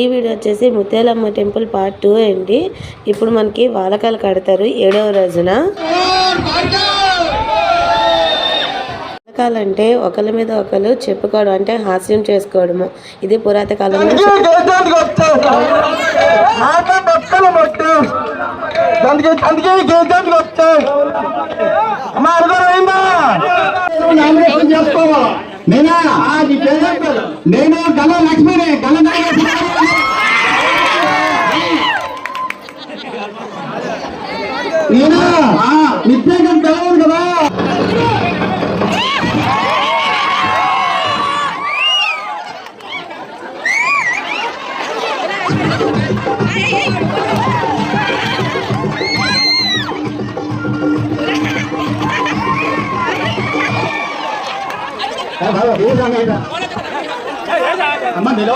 ఈ వీడియో వచ్చేసి Mutyalamma temple part 2 అండి. ఇప్పుడు మనకి వాలకాలు కడతారు 7వ రోజున. వాలకాలంటే ఒకరి మీద ఒకరు చెప్పుకోవడం, అంటే హాస్యం చేసుకోవడము. ఇది పురాత కాలంలో నేను గల లక్ష్మిని గల నిత్యంగా తెలవదు కదా. అమ్మ నేను